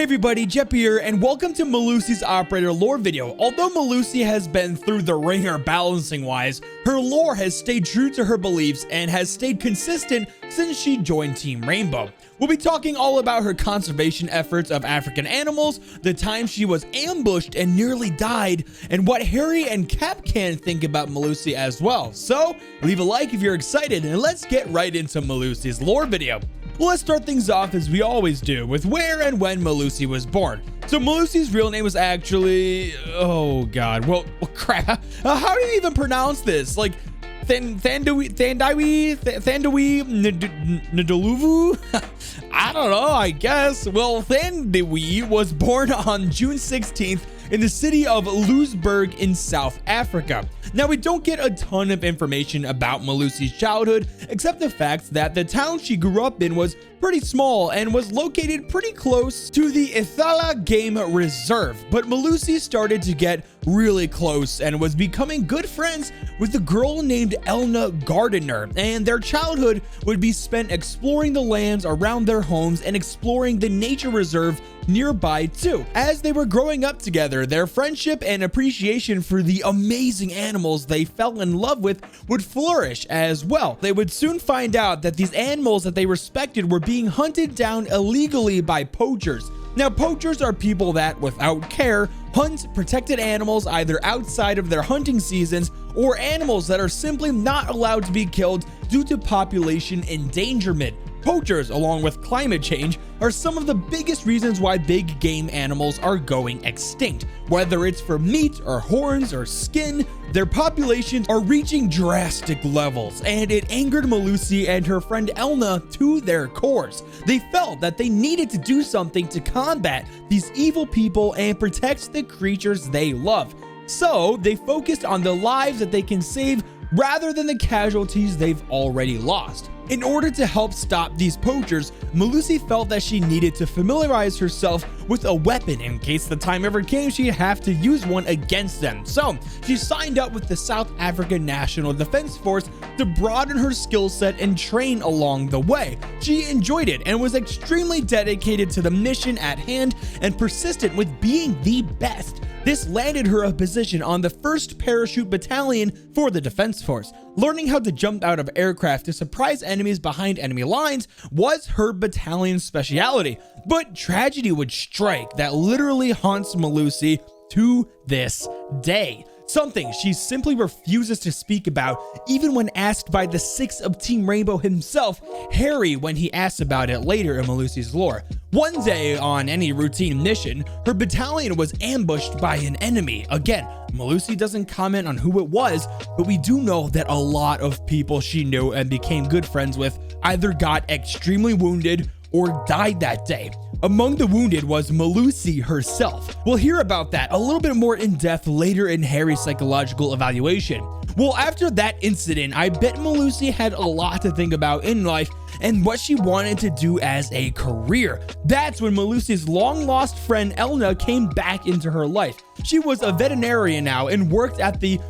Hey everybody, Jeppy here, and welcome to Melusi's operator lore video. Although Melusi has been through the ringer balancing wise, her lore has stayed true to her beliefs and has stayed consistent since she joined Team Rainbow. We'll be talking all about her conservation efforts of African animals, the time she was ambushed and nearly died, and what Harry and Kapkan think about Melusi as well. So leave a like if you're excited, and let's get right into Melusi's lore video. Well, let's start things off as we always do with where and when Melusi was born. So Melusi's real name was actually, oh god, well crap, how do you even pronounce this? Like Thandawi Nduluvu? I don't know, I guess. Well, Thandawi was born on June 16th in the city of Louisburg in South Africa. Now, we don't get a ton of information about Melusi's childhood, except the fact that the town she grew up in was pretty small and was located pretty close to the Ithala Game Reserve. But Melusi started to get really close and was becoming good friends with a girl named Elna Gardiner, and their childhood would be spent exploring the lands around their homes and exploring the nature reserve nearby too. As they were growing up together, their friendship and appreciation for the amazing animals they fell in love with would flourish as well. They would soon find out that these animals that they respected were being hunted down illegally by poachers. Now, poachers are people that, without care, hunt protected animals either outside of their hunting seasons or animals that are simply not allowed to be killed due to population endangerment. Poachers, along with climate change, are some of the biggest reasons why big game animals are going extinct. Whether it's for meat or horns or skin, their populations are reaching drastic levels, and it angered Melusi and her friend Elna to their cores. They felt that they needed to do something to combat these evil people and protect the creatures they love. So they focused on the lives that they can save rather than the casualties they've already lost. In order to help stop these poachers, Melusi felt that she needed to familiarize herself with a weapon in case the time ever came she'd have to use one against them. So she signed up with the South African National Defense Force to broaden her skill set and train along the way. She enjoyed it and was extremely dedicated to the mission at hand and persistent with being the best. This landed her a position on the 1st Parachute Battalion for the Defense Force. Learning how to jump out of aircraft to surprise enemies behind enemy lines was her battalion's specialty. But tragedy would strike that literally haunts Melusi to this day. Something she simply refuses to speak about, even when asked by the 6th of Team Rainbow himself, Harry, when he asks about it later in Melusi's lore. One day, on any routine mission, her battalion was ambushed by an enemy. Again, Melusi doesn't comment on who it was, but we do know that a lot of people she knew and became good friends with either got extremely wounded or died that day. Among the wounded was Melusi herself. We'll hear about that a little bit more in depth later in Harry's psychological evaluation. Well, after that incident, I bet Melusi had a lot to think about in life and what she wanted to do as a career. That's when Melusi's long-lost friend Elna came back into her life. She was a veterinarian now and worked at the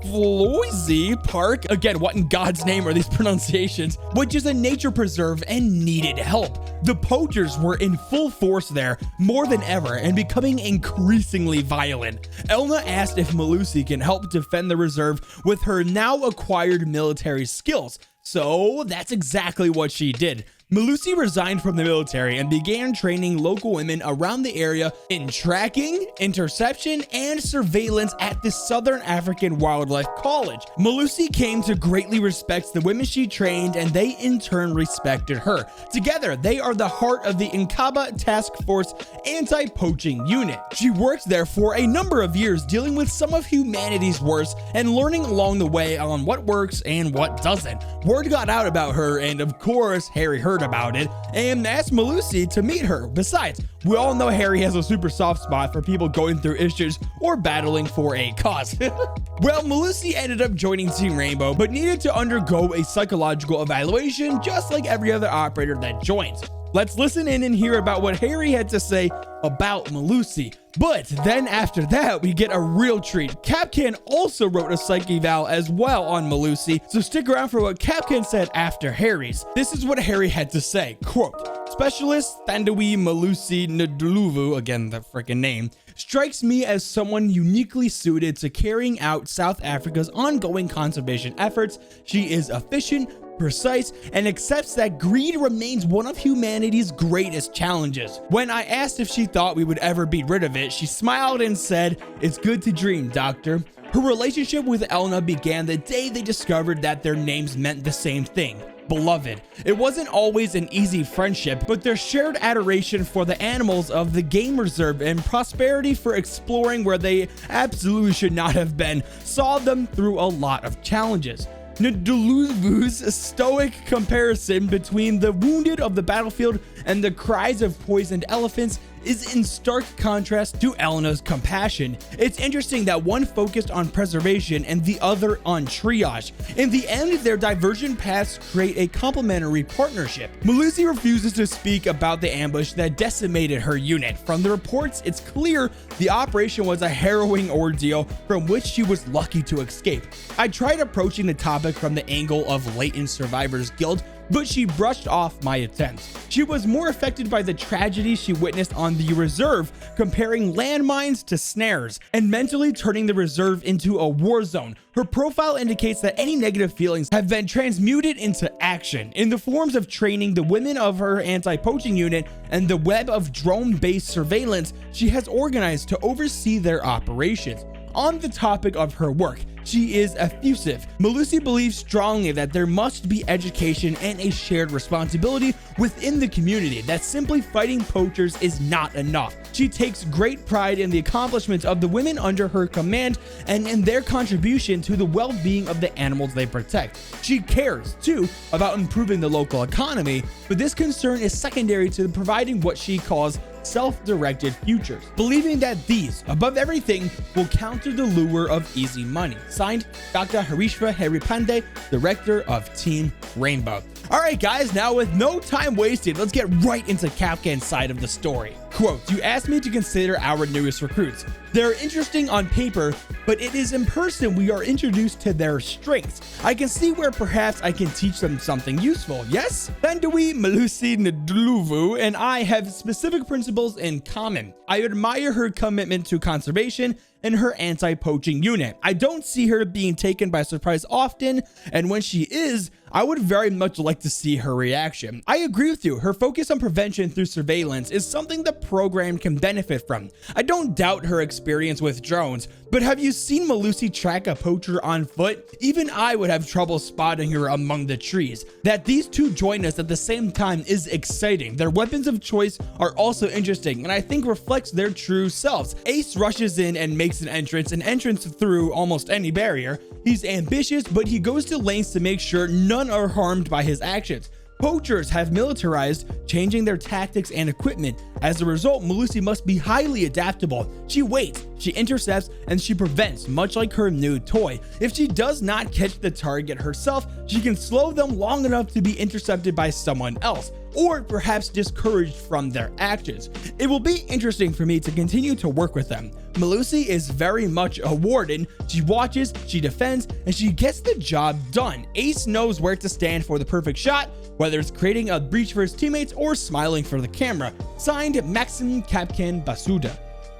Floisy Park. Again, what in God's name are these pronunciations? Which is a nature preserve and needed help. The poachers were in full force there more than ever and becoming increasingly violent. Elna asked if Melusi can help defend the reserve with her now acquired military skills. So that's exactly what she did. Melusi resigned from the military and began training local women around the area in tracking, interception, and surveillance at the Southern African Wildlife College. Melusi came to greatly respect the women she trained, and they in turn respected her. Together, they are the heart of the Nkaba Task Force Anti-Poaching Unit. She worked there for a number of years, dealing with some of humanity's worst and learning along the way on what works and what doesn't. Word got out about her, and of course, Harry heard about it and asked Melusi to meet her. Besides, we all know Harry has a super soft spot for people going through issues or battling for a cause. Well, Melusi ended up joining Team Rainbow, but needed to undergo a psychological evaluation just like every other operator that joins. Let's listen in and hear about what Harry had to say about Melusi. But then after that, we get a real treat. Capcan also wrote a psych eval as well on Melusi, so stick around for what Capcan said after Harry's. This is what Harry had to say, quote, "Specialist Thandawi Melusi Nduluvu," again the freaking name, "strikes me as someone uniquely suited to carrying out South Africa's ongoing conservation efforts. She is efficient, precise, and accepts that greed remains one of humanity's greatest challenges. When I asked if she thought we would ever be rid of it, she smiled and said, 'It's good to dream, doctor.' Her relationship with Elna began the day they discovered that their names meant the same thing. Beloved. It wasn't always an easy friendship, but their shared adoration for the animals of the game reserve and prosperity for exploring where they absolutely should not have been saw them through a lot of challenges." Nduluvu's stoic comparison between the wounded of the battlefield and the cries of poisoned elephants is in stark contrast to Elna's compassion. It's interesting that one focused on preservation and the other on triage. In the end, their divergent paths create a complementary partnership. Melusi refuses to speak about the ambush that decimated her unit. From the reports, it's clear the operation was a harrowing ordeal from which she was lucky to escape. I tried approaching the topic from the angle of latent survivors guilt, but she brushed off my attempts. She was more affected by the tragedy she witnessed on the reserve, comparing landmines to snares, and mentally turning the reserve into a war zone. Her profile indicates that any negative feelings have been transmuted into action in the forms of training the women of her anti-poaching unit and the web of drone-based surveillance she has organized to oversee their operations. On the topic of her work, she is effusive. Melusi believes strongly that there must be education and a shared responsibility within the community, that simply fighting poachers is not enough. She takes great pride in the accomplishments of the women under her command and in their contribution to the well-being of the animals they protect. She cares, too, about improving the local economy, but this concern is secondary to providing what she calls self-directed futures, believing that these, above everything, will counter the lure of easy money. Signed, Dr. Harishva Haripande, Director of Team Rainbow. Alright guys, now with no time wasted, let's get right into Capcan's side of the story. Quote, "You asked me to consider our newest recruits. They're interesting on paper, but it is in person we are introduced to their strengths. I can see where perhaps I can teach them something useful, yes? Thandawi Melusi Nduluvu and I have specific principles in common. I admire her commitment to conservation and her anti-poaching unit. I don't see her being taken by surprise often, and when she is, I would very much like to see her reaction. I agree with you, her focus on prevention through surveillance is something the program can benefit from. I don't doubt her experience with drones, but have you seen Melusi track a poacher on foot? Even I would have trouble spotting her among the trees. That these two join us at the same time is exciting. Their weapons of choice are also interesting, and I think reflects their true selves. Ace rushes in and makes an entrance through almost any barrier. He's ambitious, but he goes to lengths to make sure none are harmed by his actions. Poachers have militarized, changing their tactics and equipment. As a result, Melusi must be highly adaptable. She waits, she intercepts, and she prevents, much like her new toy. If she does not catch the target herself, she can slow them long enough to be intercepted by someone else, or perhaps discouraged from their actions. It will be interesting for me to continue to work with them. Melusi is very much a warden. She watches, she defends, and she gets the job done. Ace knows where to stand for the perfect shot, whether it's creating a breach for his teammates or smiling for the camera. Signed, Maxim Capcan Basuda.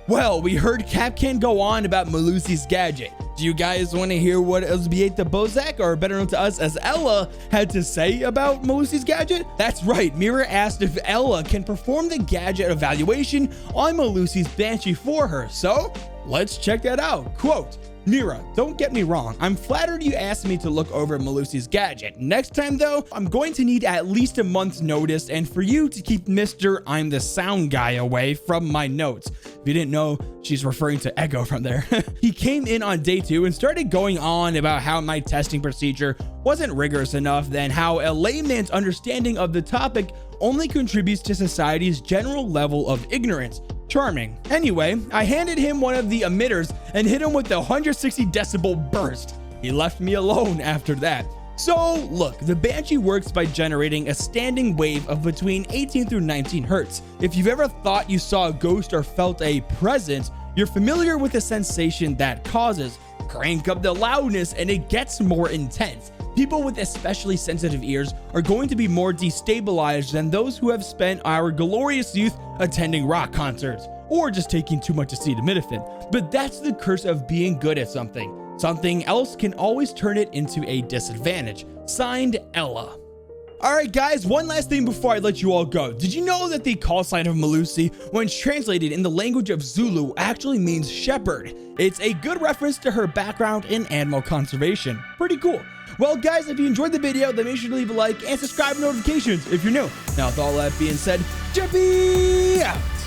Well, we heard Capcan go on about Melusi's gadget. Do you guys want to hear what Elzbieta Bozak, or better known to us as Ella, had to say about Melusi's gadget? That's right, Mira asked if Ella can perform the gadget evaluation on Melusi's Banshee for her, so let's check that out. Quote, "Mira, don't get me wrong, I'm flattered you asked me to look over Melusi's gadget. Next time though, I'm going to need at least a month's notice and for you to keep Mr. I'm the sound guy away from my notes." If you didn't know, she's referring to Echo from there. He came in on day 2 and started going on about how my testing procedure wasn't rigorous enough, then how a layman's understanding of the topic only contributes to society's general level of ignorance. Charming. Anyway, I handed him one of the emitters and hit him with the 160 decibel burst. He left me alone after that. So look, the Banshee works by generating a standing wave of between 18 through 19 hertz. If you've ever thought you saw a ghost or felt a presence, you're familiar with the sensation that causes. Crank up the loudness and it gets more intense. People with especially sensitive ears are going to be more destabilized than those who have spent our glorious youth attending rock concerts or just taking too much acetaminophen. But that's the curse of being good at something. Something else can always turn it into a disadvantage. Signed, Ella. Alright guys, one last thing before I let you all go. Did you know that the call sign of Melusi, when translated in the language of Zulu, actually means shepherd? It's a good reference to her background in animal conservation. Pretty cool. Well guys, if you enjoyed the video, then make sure to leave a like and subscribe notifications if you're new. Now with all that being said, Jeppy out!